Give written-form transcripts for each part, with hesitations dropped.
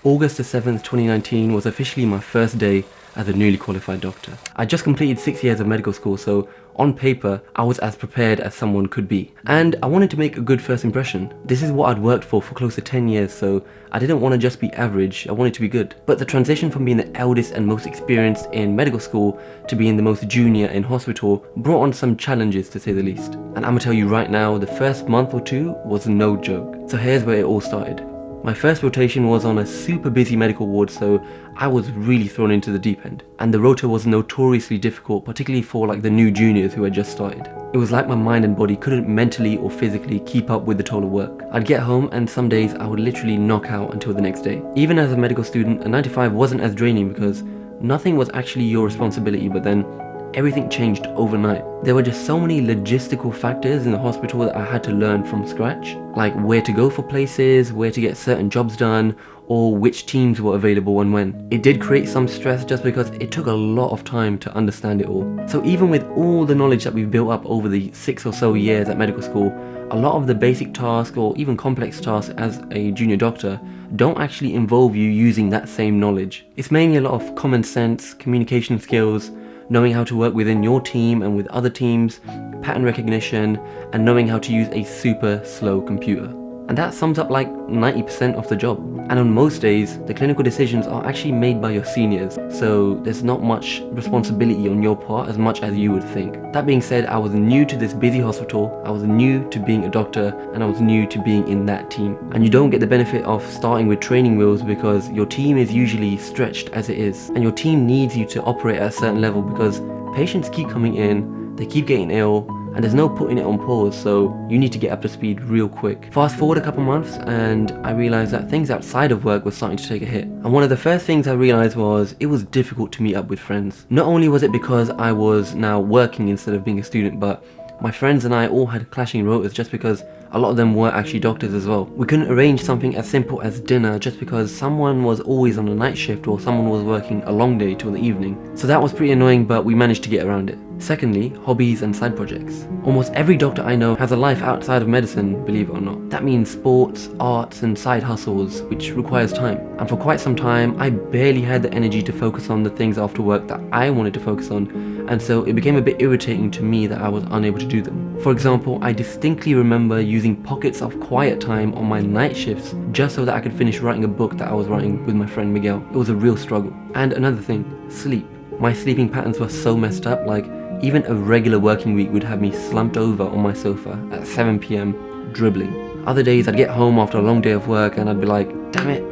August the 7th, 2019 was officially my first day as a newly qualified doctor. I just completed 6 years of medical school, so on paper, I was as prepared as someone could be. And I wanted to make a good first impression. This is what I'd worked for close to 10 years, so I didn't want to just be average, I wanted to be good. But the transition from being the eldest and most experienced in medical school to being the most junior in hospital brought on some challenges, to say the least. And I'm gonna tell you right now, the first month or two was no joke. So here's where it all started. My first rotation was on a super busy medical ward, so I was really thrown into the deep end. And the rota was notoriously difficult, particularly for like the new juniors who had just started. It was like my mind and body couldn't mentally or physically keep up with the total work. I'd get home and some days I would literally knock out until the next day. Even as a medical student, a 9 to 5 wasn't as draining because nothing was actually your responsibility, but then everything changed overnight. There were just so many logistical factors in the hospital that I had to learn from scratch, like where to go for places, where to get certain jobs done, or which teams were available and when. It did create some stress just because it took a lot of time to understand it all. So even with all the knowledge that we've built up over the 6 or so years at medical school, a lot of the basic tasks or even complex tasks as a junior doctor don't actually involve you using that same knowledge. It's mainly a lot of common sense, communication skills, knowing how to work within your team and with other teams, pattern recognition, and knowing how to use a super slow computer. And that sums up like 90% of the job. And on most days, the clinical decisions are actually made by your seniors, so there's not much responsibility on your part as much as you would think. That being said, I was new to this busy hospital, I was new to being a doctor, and I was new to being in that team. And you don't get the benefit of starting with training wheels because your team is usually stretched as it is. And your team needs you to operate at a certain level because patients keep coming in, they keep getting ill, and there's no putting it on pause, so you need to get up to speed real quick. Fast forward a couple months and I realised that things outside of work were starting to take a hit. And one of the first things I realised was it was difficult to meet up with friends. Not only was it because I was now working instead of being a student, but my friends and I all had clashing rotas just because a lot of them were actually doctors as well. We couldn't arrange something as simple as dinner just because someone was always on a night shift or someone was working a long day till the evening. So that was pretty annoying, but we managed to get around it. Secondly, hobbies and side projects. Almost every doctor I know has a life outside of medicine, believe it or not. That means sports, arts, and side hustles, which requires time. And for quite some time, I barely had the energy to focus on the things after work that I wanted to focus on, and so it became a bit irritating to me that I was unable to do them. For example, I distinctly remember using pockets of quiet time on my night shifts just so that I could finish writing a book that I was writing with my friend Miguel. It was a real struggle. And another thing, sleep. My sleeping patterns were so messed up, like even a regular working week would have me slumped over on my sofa at 7 PM, dribbling. Other days I'd get home after a long day of work and I'd be like, damn it,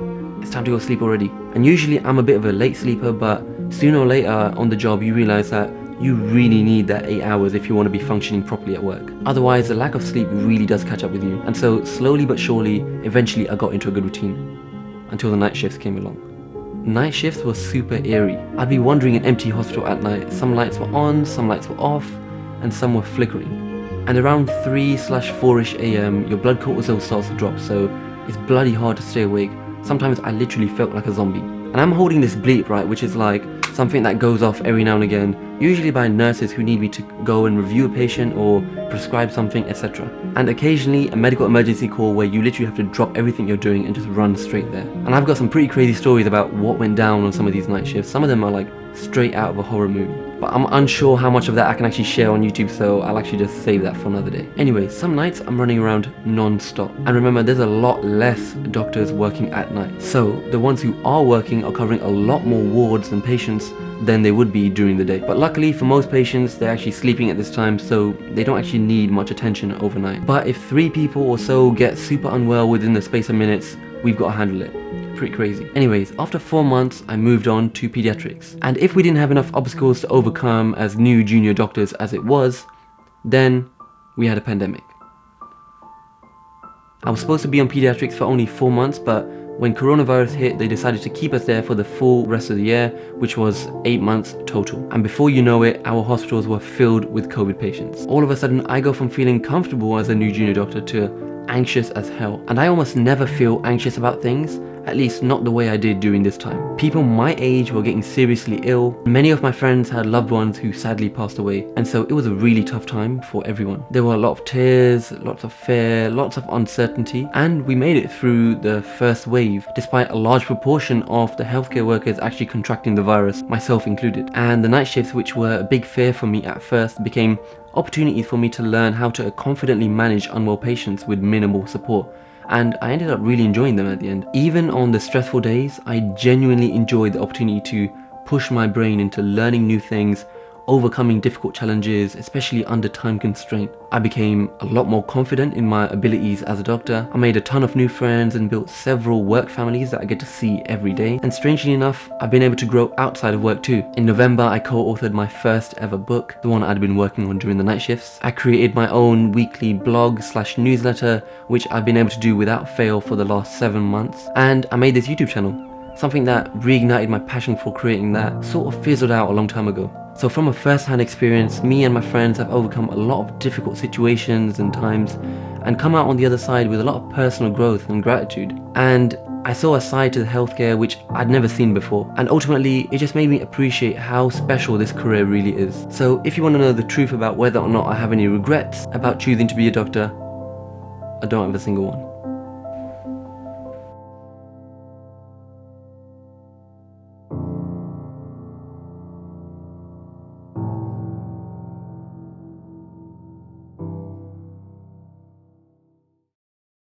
it's time to go sleep already. And usually I'm a bit of a late sleeper, but sooner or later on the job you realise that you really need that 8 hours if you want to be functioning properly at work. Otherwise the lack of sleep really does catch up with you. And so slowly but surely, eventually I got into a good routine. Until the night shifts came along. Night shifts were super eerie. I'd be wandering an empty hospital at night. Some lights were on, some lights were off, and some were flickering. And around 3/4ish AM, your blood cortisol starts to drop, so it's bloody hard to stay awake. Sometimes I literally felt like a zombie. And I'm holding this bleep, right, which is like something that goes off every now and again, usually by nurses who need me to go and review a patient or prescribe something, etc. And occasionally a medical emergency call where you literally have to drop everything you're doing and just run straight there. And I've got some pretty crazy stories about what went down on some of these night shifts. Some of them are like straight out of a horror movie. But I'm unsure how much of that I can actually share on YouTube, so I'll actually just save that for another day. Anyway, some nights I'm running around non-stop. And remember, there's a lot less doctors working at night. So the ones who are working are covering a lot more wards and patients than they would be during the day. But luckily for most patients, they're actually sleeping at this time, so they don't actually need much attention overnight. But if 3 people or so get super unwell within the space of minutes, we've got to handle it. Pretty crazy. Anyways, after 4 months, I moved on to pediatrics. And if we didn't have enough obstacles to overcome as new junior doctors as it was, then we had a pandemic. I was supposed to be on pediatrics for only 4 months, but when coronavirus hit, they decided to keep us there for the full rest of the year, which was 8 months total. And before you know it, our hospitals were filled with COVID patients. All of a sudden, I go from feeling comfortable as a new junior doctor to anxious as hell. And I almost never feel anxious about things, at least not the way I did during this time. People my age were getting seriously ill. Many of my friends had loved ones who sadly passed away, and so it was a really tough time for everyone. There were a lot of tears, lots of fear, lots of uncertainty, and we made it through the first wave, despite a large proportion of the healthcare workers actually contracting the virus, myself included. And the night shifts, which were a big fear for me at first, became opportunities for me to learn how to confidently manage unwell patients with minimal support. And I ended up really enjoying them at the end. Even on the stressful days, I genuinely enjoyed the opportunity to push my brain into learning new things, overcoming difficult challenges, especially under time constraint. I became a lot more confident in my abilities as a doctor. I made a ton of new friends and built several work families that I get to see every day. And strangely enough, I've been able to grow outside of work too. In November, I co-authored my first ever book, the one I'd been working on during the night shifts. I created my own weekly blog/newsletter, which I've been able to do without fail for the last 7 months. And I made this YouTube channel, something that reignited my passion for creating that sort of fizzled out a long time ago. So from a first-hand experience, me and my friends have overcome a lot of difficult situations and times and come out on the other side with a lot of personal growth and gratitude. And I saw a side to the healthcare which I'd never seen before, and ultimately it just made me appreciate how special this career really is. So if you want to know the truth about whether or not I have any regrets about choosing to be a doctor, I don't have a single one.